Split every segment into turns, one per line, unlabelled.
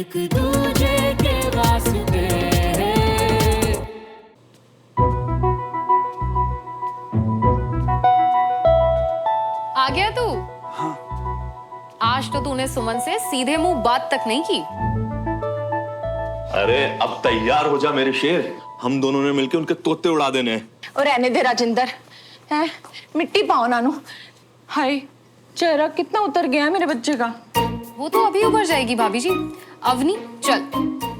एक दूजे के वास्ते।
आ गया तू?
हाँ।
आज तो तूने सुमन से सीधे मुंह बात तक नहीं की।
अरे अब तैयार हो जा मेरे शेर, हम दोनों ने मिलकर उनके तोते उड़ा देने हैं।
और रहने दे राजिंदर, है मिट्टी पाओ नानू। हाय चेहरा कितना उतर गया है मेरे बच्चे का।
वो तो अभी उभर जाएगी भाभी जी। अवनी चल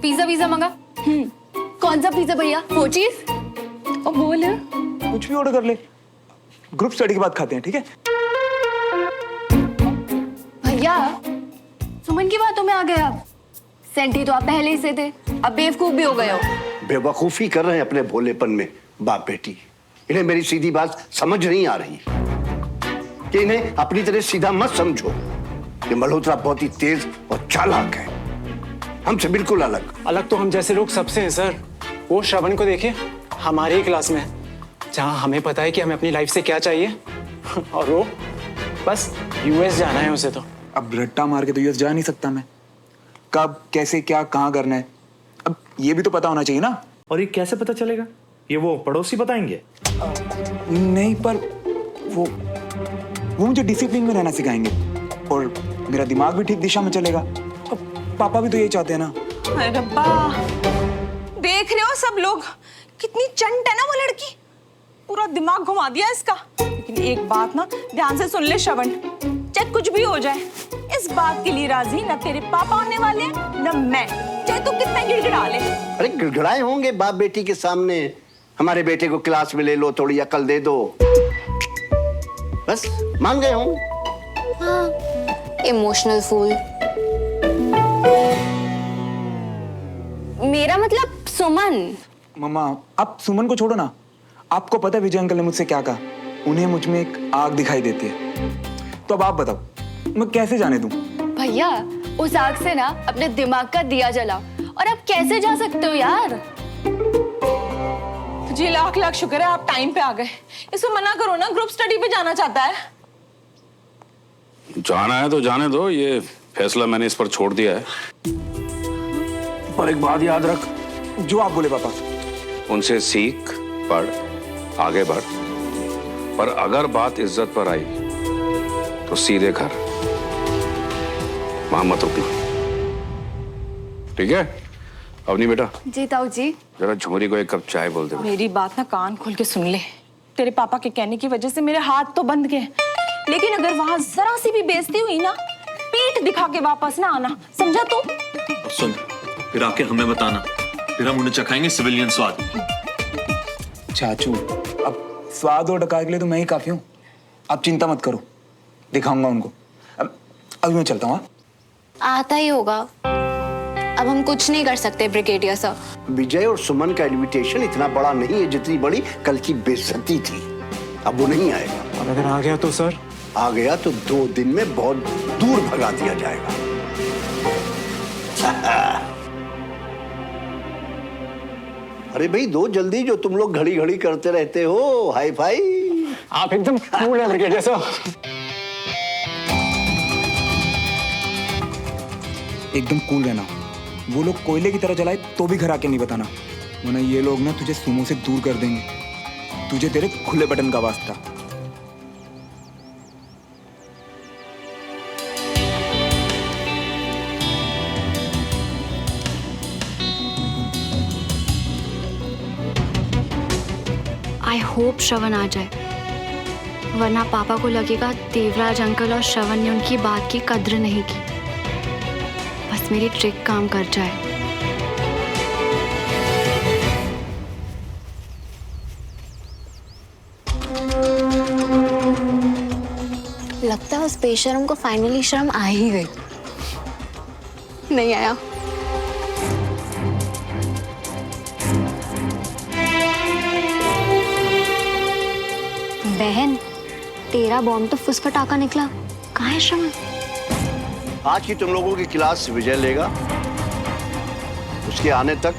पिज्जा वीजा मंगा।
कौन सा पिज्जा भैया? वो चीज और बोल।
कुछ भी ऑर्डर कर ले, ग्रुप स्टडी के बाद खाते हैं, ठीक है?
भैया सुमन की बातों में आ गए आप। सेंटी तो आप पहले ही से थे, अब बेवकूफ भी हो गए हो।
बेवकूफी कर रहे हैं अपने भोलेपन में बाप बेटी। इन्हें मेरी सीधी बात समझ नहीं आ रही कि इन्हें अपनी तरह सीधा मत समझो। ये मल्होत्रा बहुत ही तेज और चालाक है, हमसे बिल्कुल अलग।
अलग तो हम जैसे लोग सबसे हैं सर। वो श्रवण को देखिए, हमारी ही क्लास में है, जहाँ हमें पता है कि हमें अपनी लाइफ से क्या चाहिए और वो बस यूएस जाना है उसे। तो
अब रट्टा मार के तो यूएस जा नहीं सकता मैं। कब कैसे क्या कहाँ करना है अब ये भी तो पता होना चाहिए ना।
और ये कैसे पता चलेगा? ये वो पड़ोसी बताएंगे?
नहीं, पर वो मुझे डिसिप्लिन में रहना सिखाएंगे और मेरा दिमाग भी ठीक दिशा में चलेगा। अब पापा भी तो यही चाहते हैं ना।
अरे रब्बा, देख रहे हो सब लोग कितनी चंट है ना वो लड़की। पूरा दिमाग घुमा दिया इसका। लेकिन एक बात ना ध्यान से सुन ले श्रवण, चाहे कुछ भी हो जाए इस बात के लिए राजी न तेरे पापा होने वाले न मैं, चाहे तू कितना गिड़गिड़ा ले।
अरे गिड़गिड़ाए होंगे बाप बेटी के सामने। हमारे बेटे को क्लास में ले लो, थोड़ी अकल दे दो, बस मान गए होंगे।
हाँ, इमोशनल फूल। मेरा मतलब सुमन।
मम्मा आप सुमन को छोड़ो ना। आपको पता है विजय अंकल ने मुझसे क्या कहा? उन्हें मुझ में एक आग दिखाई देती है। तो अब आप बताओ मैं कैसे जाने दूं?
भैया उस आग से ना अपने दिमाग का दिया जला, और आप कैसे जा सकते हो यार? जी लाख लाख शुक्र है आप टाइम पे आ गए। इसको मना करो ना, ग्रुप स्टडी पे जाना चाहता है।
जाना है तो जाने दो, ये फैसला मैंने इस पर छोड़ दिया है। पर एक बात याद रख,
जो आप बोले पापा।
उनसे सीख, पढ़, आगे बढ़, पर अगर बात इज्जत पर आई तो सीधे घर, वहां मत रुकना, ठीक है? अवनी बेटा।
जी ताऊ जी।
जरा झुमरी को एक कप चाय बोल दे।
मेरी बात ना कान खोल के सुन ले। तेरे पापा के कहने की वजह से मेरे हाथ तो बंद गए, लेकिन अगर वहां जरा सी भी बेइज्जती हुई ना, पीठ दिखा के वापस ना आना, समझा तू?
सुन, फिर आके हमें बताना, फिर हम उन्हें चखाएंगे सिविलियन स्वाद।
चाचू अब स्वाद और डकार के लिए तो मैं ही काफी हूँ। आप चिंता मत करो, दिखाऊंगा उनको। अभी मैं चलता हूँ।
आता ही होगा, अब हम कुछ नहीं कर सकते ब्रिगेडियर साहब।
विजय और सुमन का इनविटेशन इतना बड़ा नहीं है जितनी बड़ी कल की बेइज्जती थी। अब वो नहीं आएगा।
और अगर आ गया तो सर?
आ गया तो 2 दिन में बहुत दूर भगा दिया जाएगा। अरे भाई दो जल्दी, जो तुम लोग घड़ी घड़ी करते रहते हो। Hi fi.
आप एकदम कूल हैं ब्रिगेडियर साहब।
एकदम कूल रहना। वो लोग कोयले की तरह जलाए तो भी घर आके नहीं बताना, वरना ये लोग ना तुझे सुमो से दूर कर देंगे। तुझे तेरे खुले बटन का वास्ता।
आई होप श्रवण आ जाए, वरना पापा को लगेगा देवराज अंकल और श्रवण ने उनकी बात की कद्र नहीं की। बस मेरी ट्रिक काम कर जाए।
लगता है उस बेशर्म को फाइनली शर्म आ ही गई। नहीं आया। बहन तेरा बॉम्ब तो फुस फटाका निकला, कहाँ है श्रवण?
आज की तुम लोगों की क्लास विजय लेगा। उसके आने तक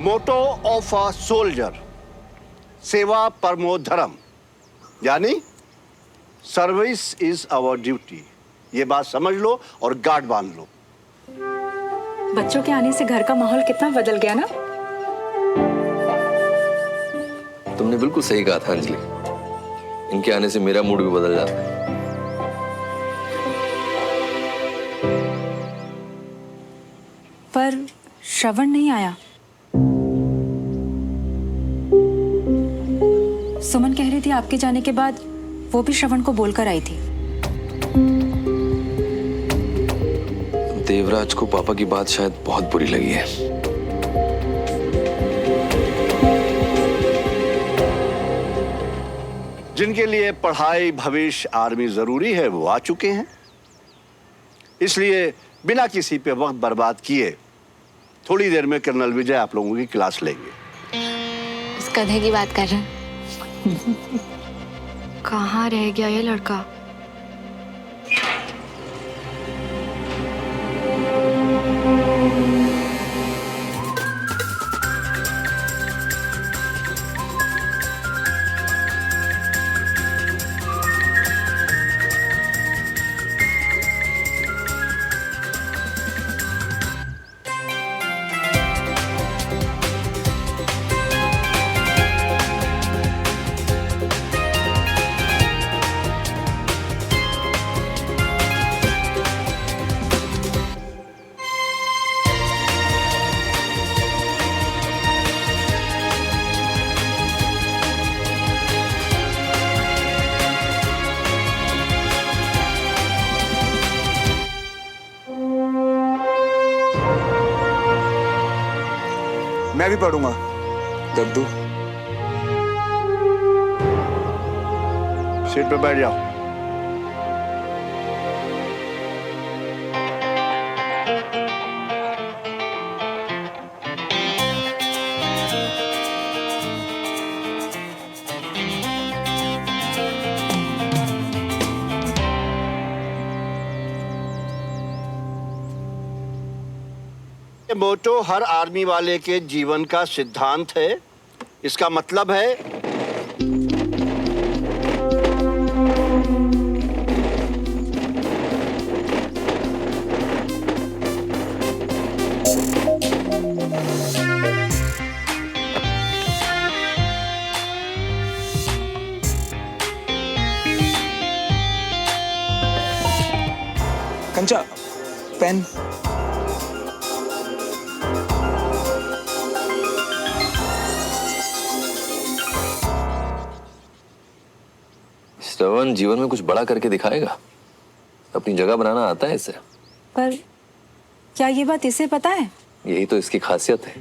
मोटो ऑफ अ सोल्जर, सेवा परमो धर्म, यानी सर्विस इज आवर ड्यूटी। ये बात समझ लो और गार्ड बांध लो।
बच्चों के आने से घर का माहौल कितना बदल गया ना।
तुमने बिल्कुल सही कहा था अंजलि, इनके आने से मेरा मूड भी बदल जाता है।
पर श्रवण नहीं आया। सुमन कह रही थी आपके जाने के बाद वो भी श्रवण को बोलकर आई थी।
देवराज को पापा की बात शायद बहुत बुरी लगी है।
जिनके लिए पढ़ाई, भविष्य, आर्मी जरूरी है वो आ चुके हैं, इसलिए बिना किसी पे वक्त बर्बाद किए थोड़ी देर में कर्नल विजय आप लोगों की क्लास लेंगे।
उस गधे की बात कर रहे हैं।
कहाँ रह गया ये लड़का?
मैं भी पढ़ूंगा दद्दू।
सीट पे बैठ जाओ। मोटो हर आर्मी वाले के जीवन का सिद्धांत है। इसका मतलब है
कंचा, पेन।
श्रवण जीवन में कुछ बड़ा करके दिखाएगा, अपनी जगह बनाना आता है इसे।
पर क्या ये बात इसे पता है?
यही तो इसकी खासियत है।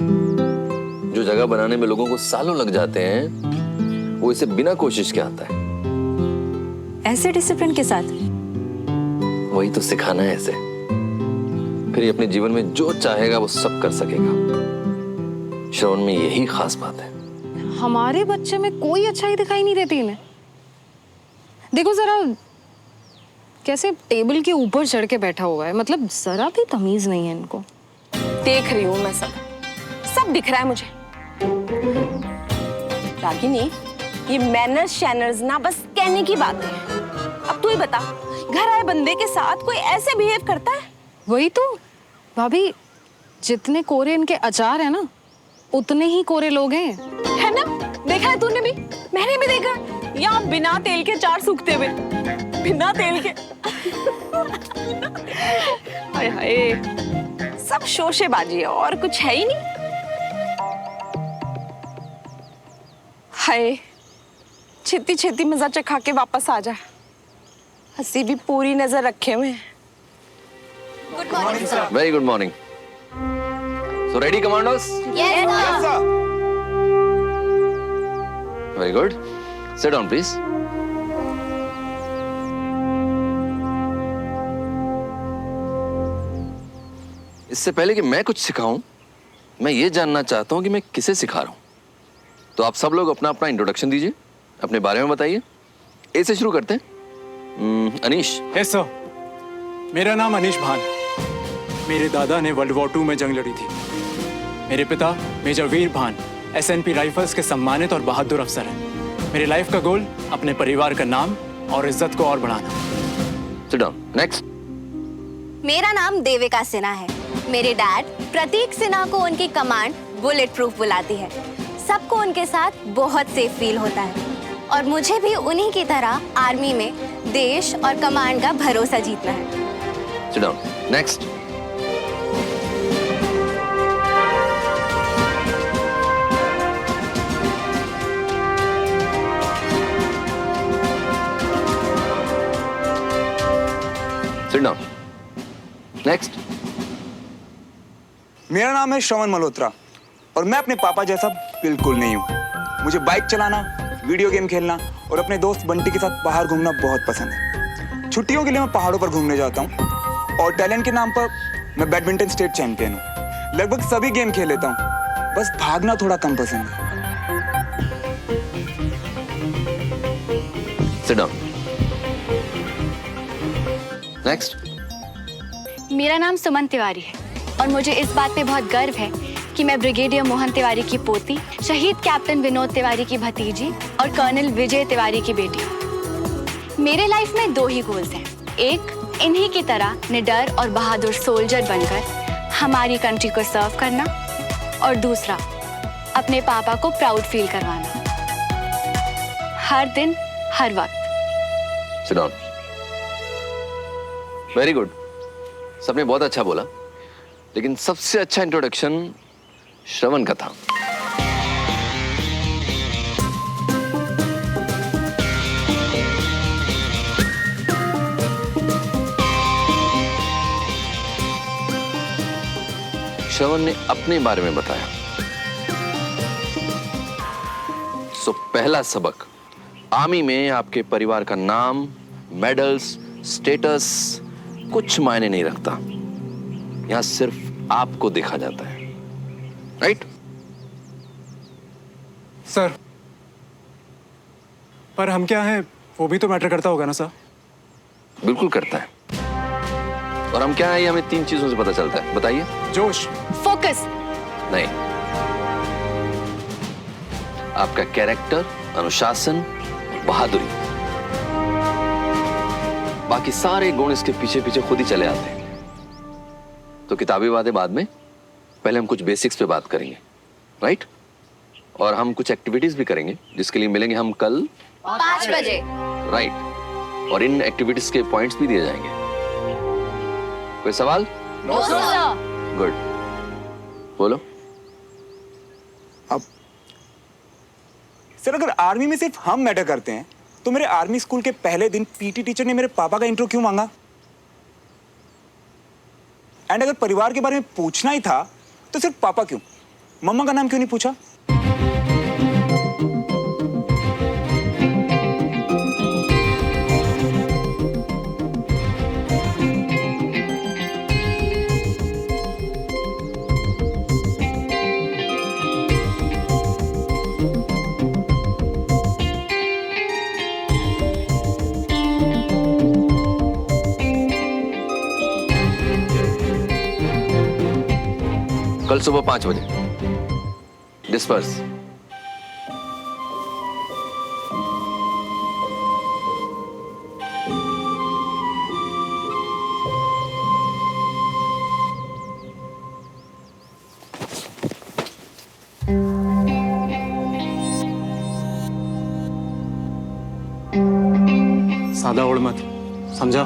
जो जगह बनाने में लोगों को सालों लग जाते हैं, वो इसे बिना कोशिश के आता है।
ऐसे डिसिप्लिन के साथ?
वही तो सिखाना है इसे, फिर ये अपने जीवन में जो चाहेगा वो सब कर सकेगा। श्रवण में यही खास बात है।
हमारे बच्चे में कोई अच्छाई दिखाई नहीं देती इन्हें। देखो जरा कैसे टेबल के ऊपर चढ़ के बैठा हुआ है, मतलब जरा भी तमीज नहीं है इनको।
देख रही हूँ मैं, सब दिख रहा है मुझे। रागिनी, ये मैनर्स शैनर्स ना बस कहने की बात है। अब तू ही बता, घर आए बंदे के साथ कोई ऐसे बिहेव करता है?
वही तो भाभी, जितने कोरे इनके अचार है ना, उतने ही कोरे लोग हैं।
है ना? देखा है तूने भी, मैंने भी देखा। यहाँ बिना तेल के चार सूखते हुए, बिना तेल के। हाय हाय, सब शोशेबाजी है और कुछ है ही नहीं। हाय, छेती छेती मजा चखा के वापस आ जा। हंसी भी पूरी नजर रखे हुए।
Good morning sir.
Very good morning. So ready commandos?
Yes sir.
Very good, sit down please. इससे पहले कि मैं कुछ सिखाऊं, मैं ये जानना चाहता हूं कि मैं किसे सिखा रहा हूं। तो आप सब लोग अपना अपना इंट्रोडक्शन दीजिए, अपने बारे में बताइए। ए से शुरू करते हैं। अनीश।
यस सर, मेरा नाम अनीश भान। मेरे दादा ने वर्ल्ड वॉर 2 में जंग लड़ी थी। मेरे पिता मेजर वीर भान SNP राइफल्स के सम्मानित और बहादुर अफसर हैं। मेरी लाइफ का गोल अपने परिवार का नाम और इज्जत को और बढ़ाना।
Sit down. नेक्स्ट।
मेरा नाम देविका सिन्हा है। मेरे डैड प्रतीक सिन्हा को उनकी कमांड बुलेट प्रूफ बुलाती है। सबको उनके साथ बहुत सेफ फील होता है और मुझे भी उन्हीं की तरह आर्मी में देश और कमांड का भरोसा जीतना है।
Sit down. Next. Sit down. Next.
मेरा नाम है श्रवण मल्होत्रा और मैं अपने पापा जैसा बिल्कुल नहीं हूँ। मुझे बाइक चलाना, वीडियो गेम खेलना और अपने दोस्त बंटी के साथ बाहर घूमना बहुत पसंद है। छुट्टियों के लिए मैं पहाड़ों पर घूमने जाता हूँ और टैलेंट के नाम पर मैं बैडमिंटन स्टेट चैंपियन हूँ। लगभग सभी गेम खेल लेता हूँ, बस भागना थोड़ा कम पसंद है।
Sit down. Next.
मेरा नाम सुमन तिवारी है और मुझे इस बात पे बहुत गर्व है कि मैं ब्रिगेडियर मोहन तिवारी की पोती, शहीद कैप्टन विनोद तिवारी की भतीजी और कर्नल विजय तिवारी की बेटी हूँ। मेरे लाइफ में 2 ही गोल्स हैं। एक, इन्हीं की तरह निडर और बहादुर सोल्जर बनकर हमारी कंट्री को सर्व करना और दूसरा, अपने पापा को प्राउड फील करवाना, हर दिन हर वक्त।
Sit down. Very good. सबने बहुत अच्छा बोला, लेकिन सबसे अच्छा इंट्रोडक्शन श्रवण का था। श्रवण ने अपने बारे में बताया। सो पहला सबक, आर्मी में आपके परिवार का नाम, मेडल्स, स्टेटस कुछ मायने नहीं रखता। यहां सिर्फ आपको देखा जाता है, राइट?
सर, पर हम क्या हैं वो भी तो मैटर करता होगा ना सर?
बिल्कुल करता है। और हम क्या है ये हमें 3 चीजों से पता चलता है। बताइए।
जोश,
फोकस।
नहीं, आपका कैरेक्टर, अनुशासन, बहादुरी। बाकी सारे गुण इसके पीछे पीछे खुद ही चले आते हैं। तो किताबी बातें बाद में, पहले हम कुछ बेसिक्स पे बात करेंगे, राइट? और हम कुछ एक्टिविटीज भी करेंगे जिसके लिए मिलेंगे हम कल
5 बजे।
राइट। और इन एक्टिविटीज के पॉइंट्स भी दिए जाएंगे। कोई सवाल? गुड, बोलो।
अब सर, अगर आर्मी में सिर्फ हम मैटर करते हैं तो मेरे आर्मी स्कूल के पहले दिन पीटी टीचर ने मेरे पापा का इंट्रो क्यों मांगा? एंड अगर परिवार के बारे में पूछना ही था तो सिर्फ पापा क्यों, मम्मा का नाम क्यों नहीं पूछा?
कल सुबह 5 बजे डिस्पर्स।
सादा उड़ मत, समझा?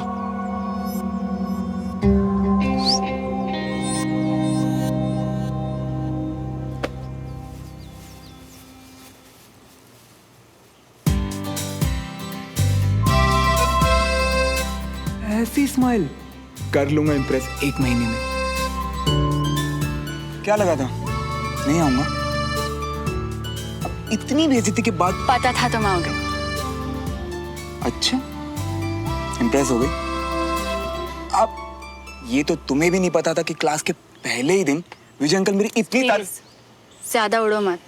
ऐसी स्माइल कर लूंगा इम्प्रेस 1 महीने में। क्या लगा था नहीं आऊंगा? अब इतनी बेइज्जती के बाद
पता था तुम आओगे।
अच्छा, इम्प्रेस हो गई? अब ये तो तुम्हें भी नहीं पता था कि क्लास के पहले ही दिन विजय अंकल मेरी इतनी
प्लीज ज्यादा उड़ो मत।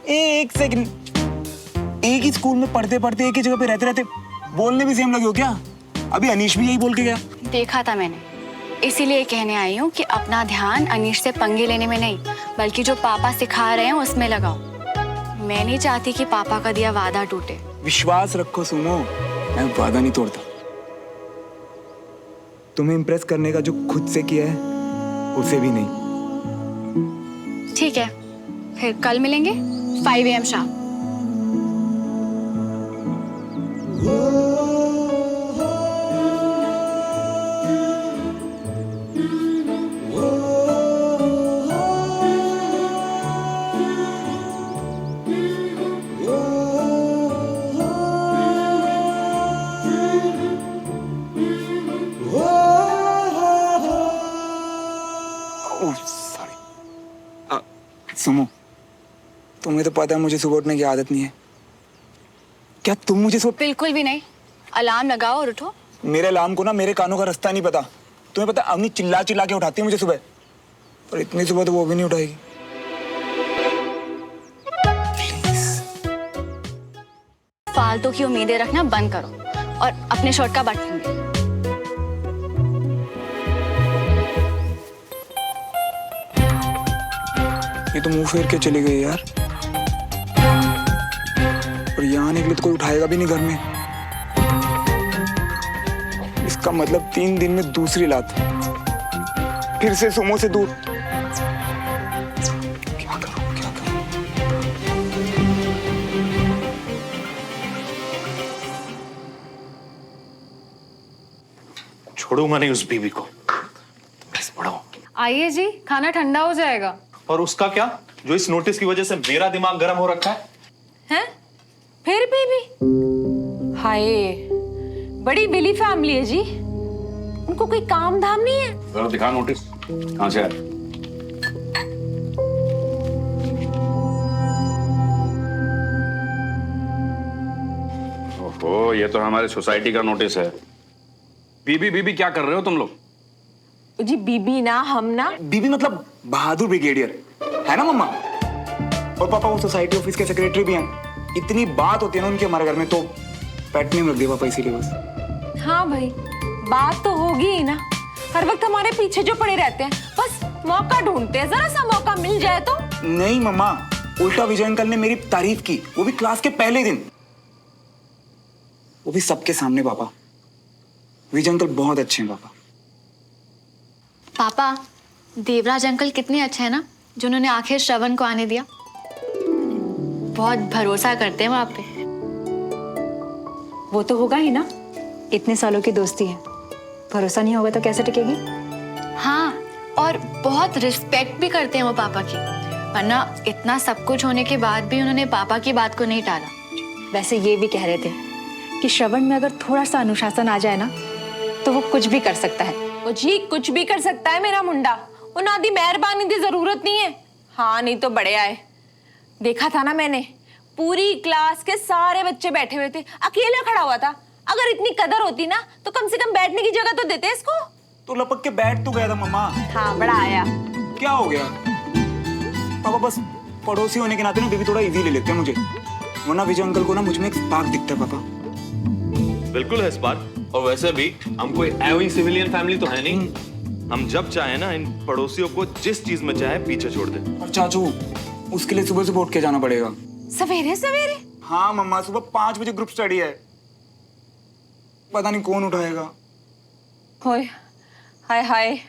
एक सेकंड, एक ही स्कूल में पढ़ते पढ़ते एक ही जगह पे रहते रहते बोलने भी सेम लगे हो क्या? अभी अनीश भी यही बोल के गया।
देखा था मैंने, इसीलिए कहने आई हूँ कि अपना ध्यान अनीश से पंगे लेने में नहीं, बल्कि जो पापा सिखा रहे हैं उसमें लगाओ। मैं नहीं चाहती कि पापा का दिया वादा टूटे।
विश्वास रखो सुनो, मैं वादा नहीं तोड़ता। तुम्हें इम्प्रेस करने का जो खुद से किया है उसे भी नहीं।
ठीक है, फिर कल मिलेंगे 5 AM शाम।
सुनो, तुम्हें तो पता है मुझे सुबह उठने की आदत नहीं है। क्या तुम मुझे
बिल्कुल भी नहीं। अलार्म लगाओ और उठो।
मेरे अलार्म को ना मेरे कानों का रास्ता नहीं पता। तुम्हें पता अवनी चिल्ला चिल्ला के उठाती है मुझे सुबह, पर इतनी सुबह तो वो भी नहीं उठाएगी।
फालतू की उम्मीदें रखना बंद करो और अपने शर्ट का बटन दे।
ये तो मुंह फेर के चली गई यार, और यहाँ आने के लिए तो कोई उठाएगा भी नहीं घर में। इसका मतलब 3 दिन में दूसरी लात, फिर से सुमो से दूर। क्या करूं, क्या करूं?
छोड़ूंगा नहीं उस बीवी को। बढ़ाओ।
आइए जी, खाना ठंडा हो जाएगा।
और उसका क्या, जो इस नोटिस की वजह से मेरा दिमाग गर्म हो रखा है?
हैं? फिर बीबी? हाय, बड़ी बिली फैमिली है जी। उनको कोई काम धाम नहीं है।
जरा दिखा नोटिस, कहाँ से आया? ओहो, ये तो हमारे सोसाइटी का नोटिस है। बीबी बीबी क्या कर रहे हो तुम लोग?
जी बीबी ना, हम ना।
बीबी मतलब बहादुर ब्रिगेडियर है ना मम्मा? और पापा वो सोसाइटी ऑफिस के सेक्रेटरी भी हैं। इतनी बात होती है ना उनकी हमारे घर में, तो पेट नेम रख दिया पापा इसीलिए बस।
हाँ भाई, बात तो होगी ही ना। हर वक्त हमारे पीछे जो पड़े रहते हैं, बस मौका ढूंढते हैं, जरा सा मौका मिल जाए तो।
नहीं मम्मा, उल्टा विजय अंकल ने मेरी तारीफ की, वो भी क्लास के पहले दिन, वो भी सबके सामने। पापा, विजय अंकल बहुत अच्छे हैं पापा।
पापा, देवराज अंकल कितने अच्छे हैं ना, जिन्होंने आखिर श्रवण को आने दिया। बहुत भरोसा करते हैं वो आप पे।
वो तो होगा ही ना, इतने सालों की दोस्ती है, भरोसा नहीं होगा तो कैसे टिकेगी?
हाँ, और बहुत रिस्पेक्ट भी करते हैं वो पापा की, वरना इतना सब कुछ होने के बाद भी उन्होंने पापा की बात को नहीं टाला।
वैसे ये भी कह रहे थे कि श्रवण में अगर थोड़ा सा अनुशासन आ जाए ना, तो वो कुछ भी कर सकता है।
वो जी कुछ भी कर सकता है मेरा मुंडा, वो नादी मेहरबानी की जरूरत नहीं है। हाँ, नहीं तो बड़े आए। देखा था ना मैंने, पूरी क्लास के सारे बच्चे बैठे हुए थे, अकेला खड़ा हुआ था। अगर इतनी कदर होती ना तो कम से कम बैठने की जगह तो देते इसको।
तो लपक के बैठ तो गया था मम्मा।
हाँ, बड़ा आया।
क्या हो गया पापा? बस पड़ोसी होने के नाते ना बीबी थोड़ा इजी ले लेते हैं मुझे, वरना विजय अंकल को ना मुझ में एक स्पार्क दिखता है पापा।
बिल्कुल है स्पार्क। और वैसे भी हम कोई ऐवी सिविलियन फैमिली तो है नहीं। हम जब चाहे ना इन पड़ोसियों को जिस चीज में चाहे पीछे छोड़ दे।
और चाचू, उसके लिए सुबह उठ के जाना पड़ेगा।
सवेरे सवेरे?
हाँ मम्मा, सुबह 5 बजे ग्रुप स्टडी है, पता नहीं कौन उठाएगा।
होय, हाय हाय,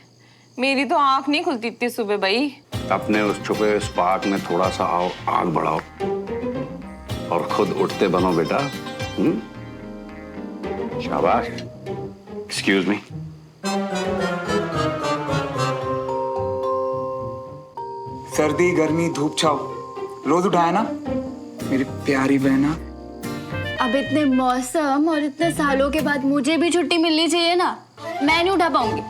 मेरी तो आंख नहीं खुलती इतनी सुबह भाई।
अपने उस छुपे स्पार्क में थोड़ा सा आओ, आग बढ़ाओ और खुद उठते बनो बेटा। शाबाश। Excuse me.
सर्दी गर्मी धूप छाव रोज उठाया ना मेरी प्यारी बहना।
अब इतने मौसम और इतने सालों के बाद मुझे भी छुट्टी मिलनी चाहिए ना, मैं नहीं उठा पाऊंगी।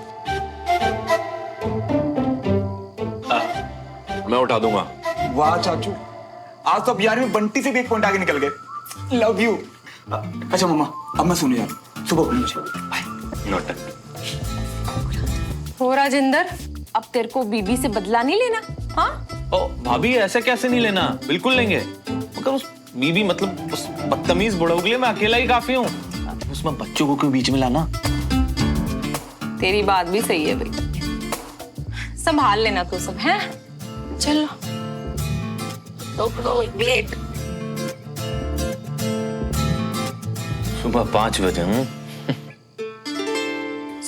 मैं उठा दूंगा।
वाह चाचू, आज तो अब यार में बंटी से भी एक पॉइंट आगे निकल गए। Love you. अच्छा मम्मा, अब मैं सोने जा रहा हूँ, सुबह उठना मुझे। बाय।
नोट।
हो राजेंद्र, अब तेरे को बीबी से बदला नहीं लेना? हाँ?
ओ भाभी, ऐसे कैसे नहीं लेना, बिल्कुल लेंगे। मगर उस बीबी मतलब उस बदतमीज बुढ़ऊ के लिए मैं अकेला ही काफी हूँ, उसमें बच्चों को क्यों बीच में लाना?
तेरी बात भी सही है भाई, संभाल लेना तो सब है। चलो
सुबह 5 बजे।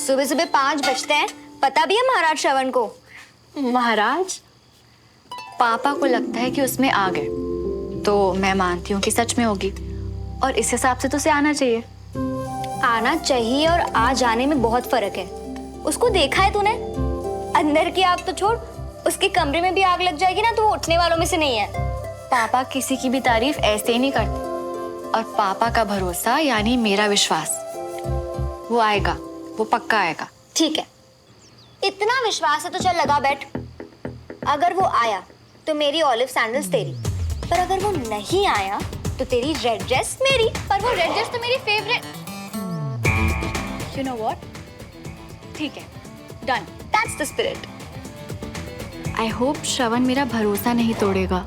सुबह सुबह 5 बजते हैं, पता भी है महाराज श्रवण को?
महाराज, पापा को लगता है कि उसमें आग है, तो मैं मानती हूँ कि सच में होगी, और इस हिसाब से तो उसे आना चाहिए।
आना चाहिए और आ जाने में बहुत फर्क है। उसको देखा है तूने? अंदर की आग तो छोड़, उसके कमरे में भी आग लग जाएगी ना तो वो उठने वालों में से नहीं है।
पापा किसी की भी तारीफ ऐसे ही नहीं करते, और पापा का भरोसा यानी मेरा विश्वास, वो आएगा, वो पक्का आएगा।
ठीक है, इतना विश्वास है तो चल लगा बैठ। अगर वो आया तो मेरी ऑलिव सैंडल्स तेरी, पर अगर वो नहीं आया तो तेरी रेड ड्रेस मेरी, पर वो रेड ड्रेस तो मेरी फेवरेट।
यू नो व्हाट, ठीक है, done,
that's the spirit.
I hope Shravan मेरा भरोसा नहीं तोड़ेगा।